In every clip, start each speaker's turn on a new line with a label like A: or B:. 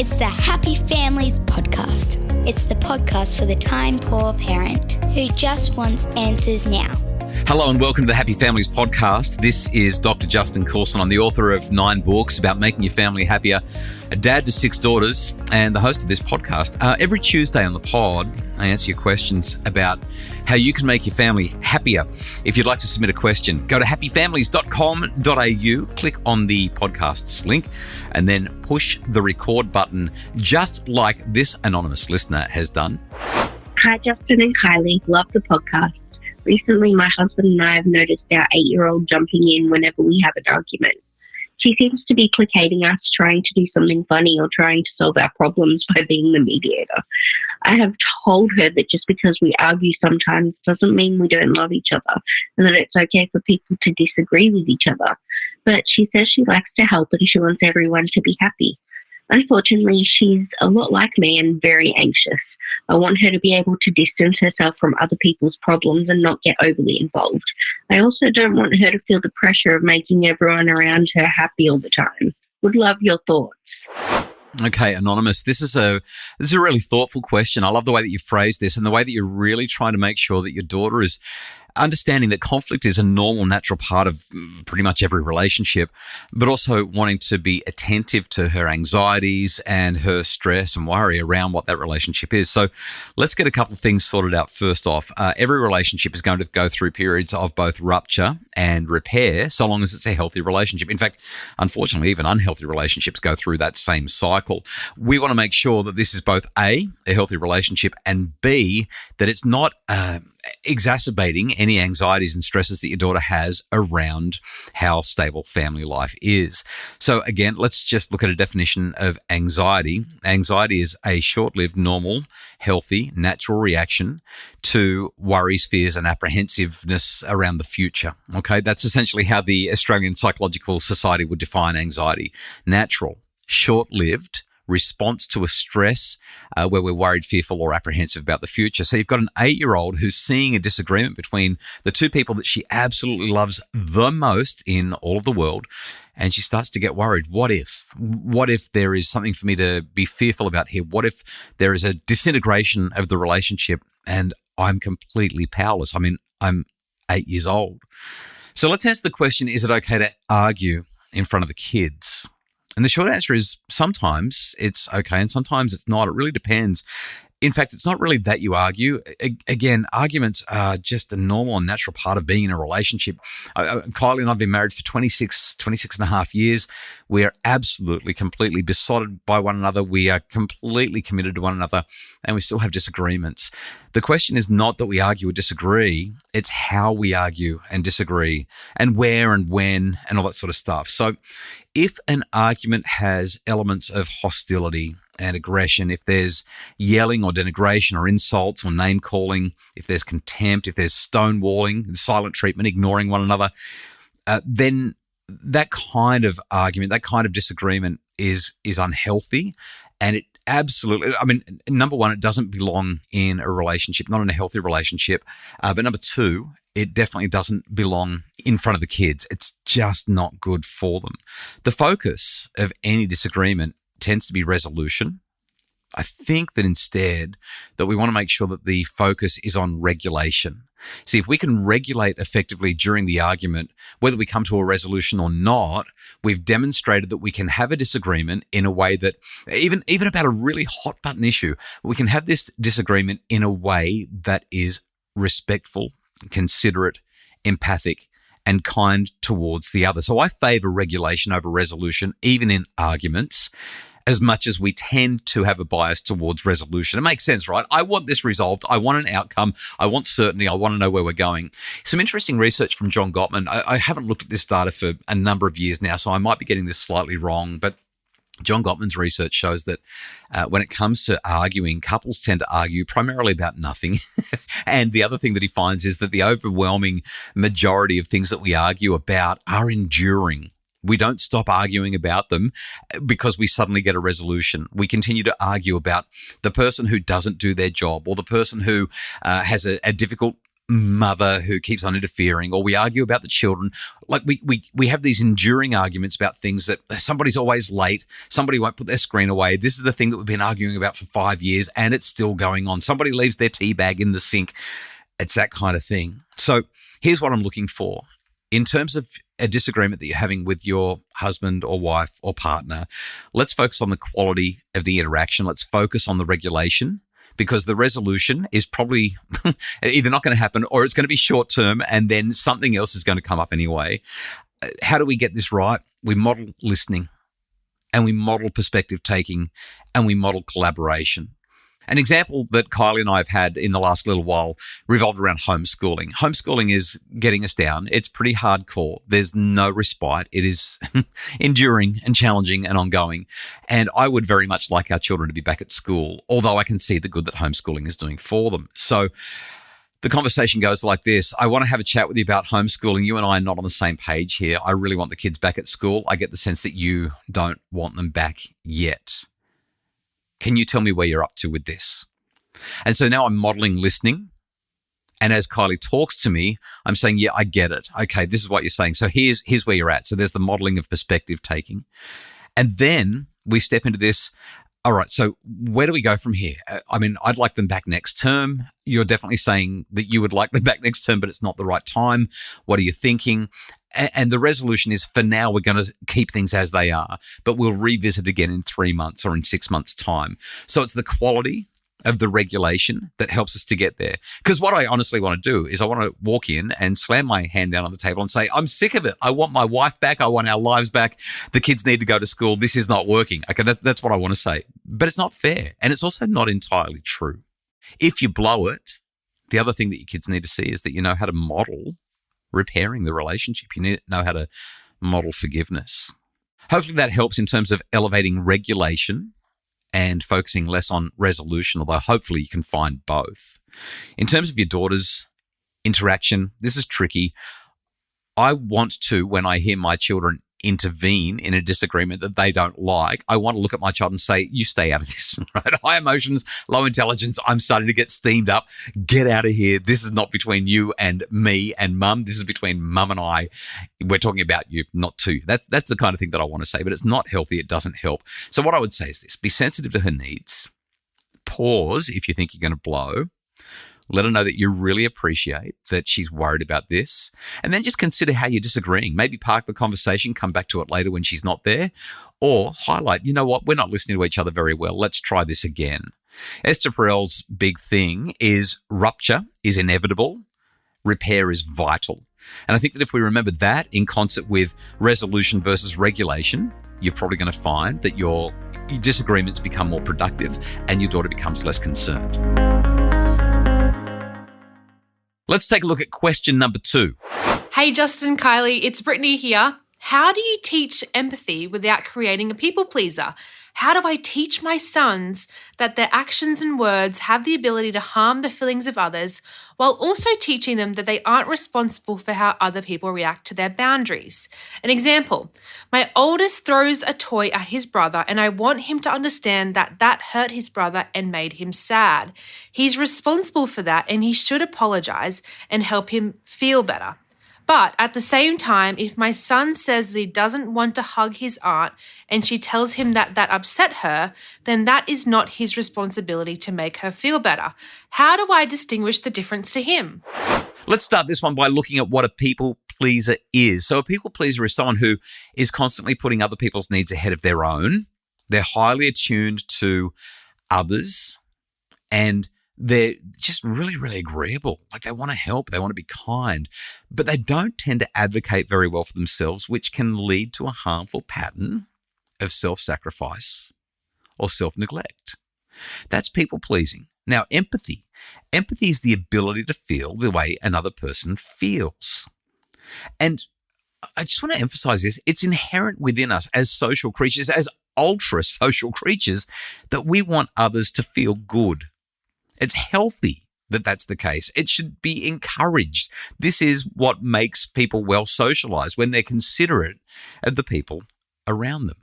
A: It's the Happy Families podcast. It's the podcast for the time-poor parent who just wants answers now.
B: Hello and welcome to the Happy Families podcast. This is Dr. Justin Coulson. I'm the author of 9 books about making your family happier, a dad to 6 daughters, and the host of this podcast. Every Tuesday on the pod, I answer your questions about how you can make your family happier. If you'd like to submit a question, go to happyfamilies.com.au, click on the podcast's link, and then push the record button, just like this anonymous listener has done.
C: Hi, Justin and Kylie. Love the podcast. Recently, my husband and I have noticed our 8-year-old jumping in whenever we have an argument. She seems to be placating us, trying to do something funny or trying to solve our problems by being the mediator. I have told her that just because we argue sometimes doesn't mean we don't love each other and that it's okay for people to disagree with each other. But she says she likes to help and she wants everyone to be happy. Unfortunately, she's a lot like me and very anxious. I want her to be able to distance herself from other people's problems and not get overly involved. I also don't want her to feel the pressure of making everyone around her happy all the time. Would love your thoughts.
B: Okay, Anonymous, this is a really thoughtful question. I love the way that you phrased this and the way that you're really trying to make sure that your daughter is understanding that conflict is a normal, natural part of pretty much every relationship, but also wanting to be attentive to her anxieties and her stress and worry around what that relationship is. So let's get a couple of things sorted out first off. Every relationship is going to go through periods of both rupture and repair, so long as it's a healthy relationship. In fact, unfortunately, even unhealthy relationships go through that same cycle. We want to make sure that this is both A, a healthy relationship, and B, that it's not exacerbating any anxieties and stresses that your daughter has around how stable family life is. So again, let's just look at a definition of anxiety. Anxiety is a short-lived, normal, healthy, natural reaction to worries, fears, and apprehensiveness around the future. Okay, that's essentially how the Australian Psychological Society would define anxiety. Natural, short-lived, response to a stress where we're worried, fearful, or apprehensive about the future. So you've got an 8-year-old who's seeing a disagreement between the two people that she absolutely loves the most in all of the world, and she starts to get worried. What if? What if there is something for me to be fearful about here? What if there is a disintegration of the relationship and I'm completely powerless? I mean, I'm 8 years old. So let's answer the question, is it okay to argue in front of the kids? And the short answer is sometimes it's okay and sometimes it's not. It really depends. In fact, it's not really that you argue. Again, arguments are just a normal and natural part of being in a relationship. Kylie and I have been married for 26 and a half years. We are absolutely, completely besotted by one another. We are completely committed to one another, and we still have disagreements. The question is not that we argue or disagree. It's how we argue and disagree and where and when and all that sort of stuff. So if an argument has elements of hostility and aggression, if there's yelling or denigration or insults or name calling, if there's contempt, if there's stonewalling, silent treatment, ignoring one another, then that kind of argument, that kind of disagreement is unhealthy. And it absolutely, I mean, number one, it doesn't belong in a relationship, not in a healthy relationship. But number two, it definitely doesn't belong in front of the kids. It's just not good for them. The focus of any disagreement tends to be resolution. I think that instead that we want to make sure that the focus is on regulation. See, if we can regulate effectively during the argument, whether we come to a resolution or not, we've demonstrated that we can have a disagreement in a way that, even about a really hot button issue, we can have this disagreement in a way that is respectful, considerate, empathic, and kind towards the other. So I favor regulation over resolution, even in arguments, as much as we tend to have a bias towards resolution. It makes sense, right? I want this resolved. I want an outcome. I want certainty. I want to know where we're going. Some interesting research from John Gottman. I haven't looked at this data for a number of years now, so I might be getting this slightly wrong, but John Gottman's research shows that when it comes to arguing, couples tend to argue primarily about nothing. And the other thing that he finds is that the overwhelming majority of things that we argue about are enduring. We don't stop arguing about them because we suddenly get a resolution. We continue to argue about the person who doesn't do their job or the person who has a difficult mother who keeps on interfering, or we argue about the children. Like we have these enduring arguments about things that somebody's always late, somebody won't put their screen away. This is the thing that we've been arguing about for 5 years and it's still going on. Somebody leaves their tea bag in the sink. It's that kind of thing. So here's what I'm looking for. In terms of a disagreement that you're having with your husband or wife or partner, let's focus on the quality of the interaction. Let's focus on the regulation, because the resolution is probably either not going to happen or it's going to be short term and then something else is going to come up anyway. How do we get this right? We model listening and we model perspective taking and we model collaboration. An example that Kylie and I have had in the last little while revolved around homeschooling. Homeschooling is getting us down. It's pretty hardcore. There's no respite. It is enduring and challenging and ongoing. And I would very much like our children to be back at school, although I can see the good that homeschooling is doing for them. So the conversation goes like this. I want to have a chat with you about homeschooling. You and I are not on the same page here. I really want the kids back at school. I get the sense that you don't want them back yet. Can you tell me where you're up to with this? And so now I'm modeling listening. And as Kylie talks to me, I'm saying, yeah, I get it. Okay, this is what you're saying. So here's where you're at. So there's the modeling of perspective taking. And then we step into this. All right, so where do we go from here? I mean, I'd like them back next term. You're definitely saying that you would like them back next term, but it's not the right time. What are you thinking? And the resolution is, for now, we're going to keep things as they are, but we'll revisit again in 3 months or in 6 months' time. So it's the quality of the regulation that helps us to get there. Because what I honestly want to do is I want to walk in and slam my hand down on the table and say, I'm sick of it. I want my wife back. I want our lives back. The kids need to go to school. This is not working. Okay, that's what I want to say. But it's not fair. And it's also not entirely true. If you blow it, the other thing that your kids need to see is that you know how to model repairing the relationship. You need to know how to model forgiveness. Hopefully that helps in terms of elevating regulation and focusing less on resolution, although hopefully you can find both. In terms of your daughter's interaction, this is tricky. I want to, when I hear my children intervene in a disagreement that they don't like, I want to look at my child and say, you stay out of this, right? High emotions, low intelligence. I'm starting to get steamed up. Get out of here. This is not between you and me and mum. This is between mum and I. We're talking about you, not to you. That's the kind of thing that I want to say, but it's not healthy. It doesn't help. So what I would say is this: be sensitive to her needs. Pause if you think you're going to blow. Let her know that you really appreciate that she's worried about this. And then just consider how you're disagreeing. Maybe park the conversation, come back to it later when she's not there. Or highlight, you know what, we're not listening to each other very well. Let's try this again. Esther Perel's big thing is rupture is inevitable. Repair is vital. And I think that if we remember that in concert with resolution versus regulation, you're probably going to find that your disagreements become more productive and your daughter becomes less concerned. Let's take a look at question number 2.
D: Hey, Justin, Kylie, it's Brittany here. How do you teach empathy without creating a people pleaser? How do I teach my sons that their actions and words have the ability to harm the feelings of others, while also teaching them that they aren't responsible for how other people react to their boundaries? An example, my oldest throws a toy at his brother and I want him to understand that that hurt his brother and made him sad. He's responsible for that and he should apologize and help him feel better. But at the same time, if my son says that he doesn't want to hug his aunt and she tells him that that upset her, then that is not his responsibility to make her feel better. How do I distinguish the difference to him?
B: Let's start this one by looking at what a people pleaser is. So a people pleaser is someone who is constantly putting other people's needs ahead of their own. They're highly attuned to others and they're just really, really agreeable. Like they want to help, they want to be kind, but they don't tend to advocate very well for themselves, which can lead to a harmful pattern of self-sacrifice or self-neglect. That's people pleasing. Now, empathy. Empathy is the ability to feel the way another person feels. And I just want to emphasize this. It's inherent within us as social creatures, as ultra social creatures, that we want others to feel good. It's healthy that that's the case. It should be encouraged. This is what makes people well socialized, when they're considerate of the people around them.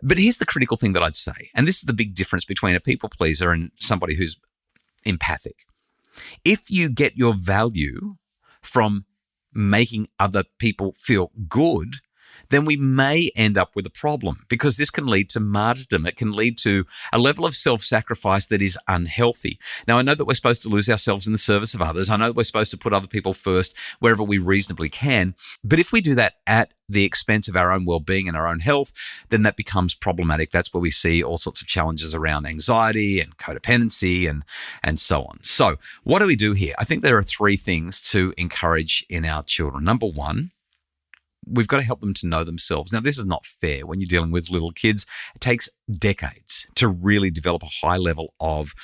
B: But here's the critical thing that I'd say, and this is the big difference between a people pleaser and somebody who's empathic. If you get your value from making other people feel good, then we may end up with a problem, because this can lead to martyrdom. It can lead to a level of self-sacrifice that is unhealthy. Now, I know that we're supposed to lose ourselves in the service of others. I know that we're supposed to put other people first wherever we reasonably can. But if we do that at the expense of our own well-being and our own health, then that becomes problematic. That's where we see all sorts of challenges around anxiety and codependency and so on. So what do we do here? I think there are 3 things to encourage in our children. Number 1, we've got to help them to know themselves. Now, this is not fair when you're dealing with little kids. It takes decades to really develop a high level of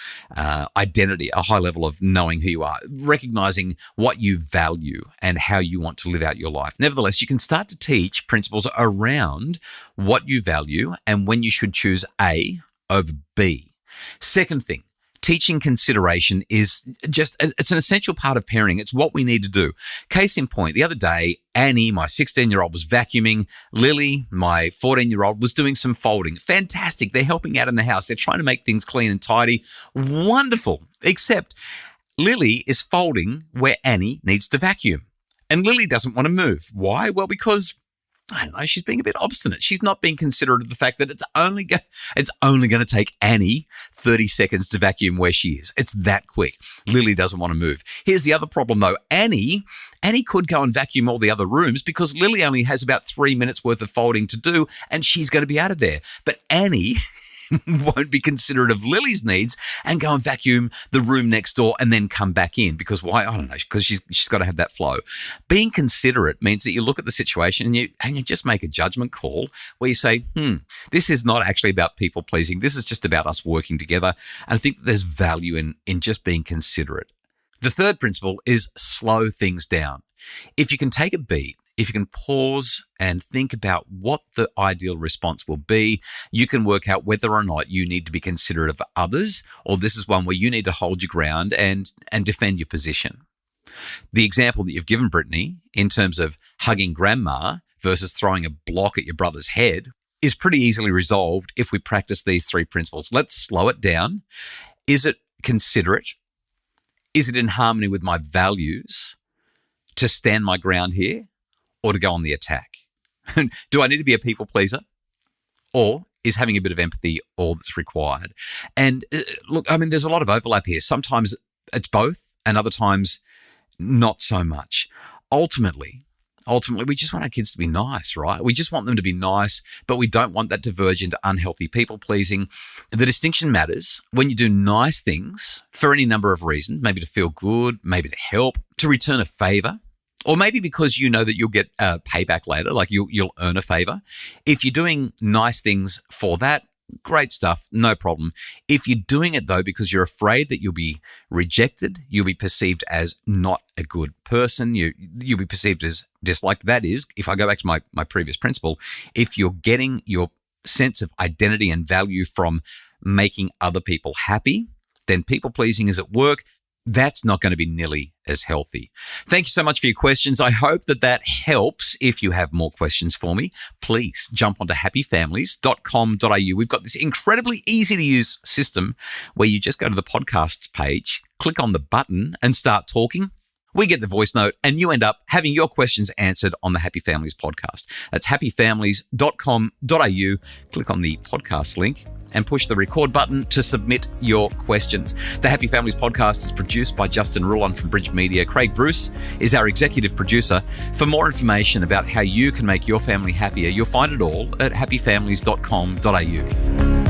B: identity, a high level of knowing who you are, recognizing what you value and how you want to live out your life. Nevertheless, you can start to teach principles around what you value and when you should choose A over B. Second thing, teaching consideration is it's an essential part of parenting. It's what we need to do. Case in point, the other day, Annie, my 16-year-old, was vacuuming. Lily, my 14-year-old, was doing some folding. Fantastic. They're helping out in the house. They're trying to make things clean and tidy. Wonderful. Except Lily is folding where Annie needs to vacuum. And Lily doesn't want to move. Why? Well, because I don't know, she's being a bit obstinate. She's not being considerate of the fact that it's only going to take Annie 30 seconds to vacuum where she is. It's that quick. Lily doesn't want to move. Here's the other problem though. Annie could go and vacuum all the other rooms because Lily only has about 3 minutes worth of folding to do and she's going to be out of there. But Annie won't be considerate of Lily's needs and go and vacuum the room next door and then come back in. Because why? I don't know, because she's got to have that flow. Being considerate means that you look at the situation and you just make a judgment call where you say, this is not actually about people pleasing. This is just about us working together. And I think that there's value in just being considerate. The third principle is slow things down. If you can take a beat, if you can pause and think about what the ideal response will be, you can work out whether or not you need to be considerate of others, or this is one where you need to hold your ground and defend your position. The example that you've given, Brittany, in terms of hugging grandma versus throwing a block at your brother's head is pretty easily resolved if we practice these 3 principles. Let's slow it down. Is it considerate? Is it in harmony with my values to stand my ground here? Or to go on the attack? Do I need to be a people pleaser? Or is having a bit of empathy all that's required? And look, I mean, there's a lot of overlap here. Sometimes it's both and other times not so much. Ultimately, we just want our kids to be nice, right? We just want them to be nice, but we don't want that to verge into unhealthy people pleasing. The distinction matters when you do nice things for any number of reasons, maybe to feel good, maybe to help, to return a favor. Or maybe because you know that you'll get payback later, like you'll earn a favor. If you're doing nice things for that, great stuff, no problem. If you're doing it though because you're afraid that you'll be rejected, you'll be perceived as not a good person, you'll be perceived as disliked. That is, if I go back to my previous principle, if you're getting your sense of identity and value from making other people happy, then people pleasing is at work. That's not going to be nearly as healthy. Thank you so much for your questions. I hope that helps. If you have more questions for me, please jump onto happyfamilies.com.au. We've got this incredibly easy to use system where you just go to the podcast page, click on the button and start talking. We get the voice note and you end up having your questions answered on the Happy Families podcast. That's happyfamilies.com.au. Click on the podcast link and push the record button to submit your questions. The Happy Families podcast is produced by Justin Rulon from Bridge Media. Craig Bruce is our executive producer. For more information about how you can make your family happier, you'll find it all at happyfamilies.com.au.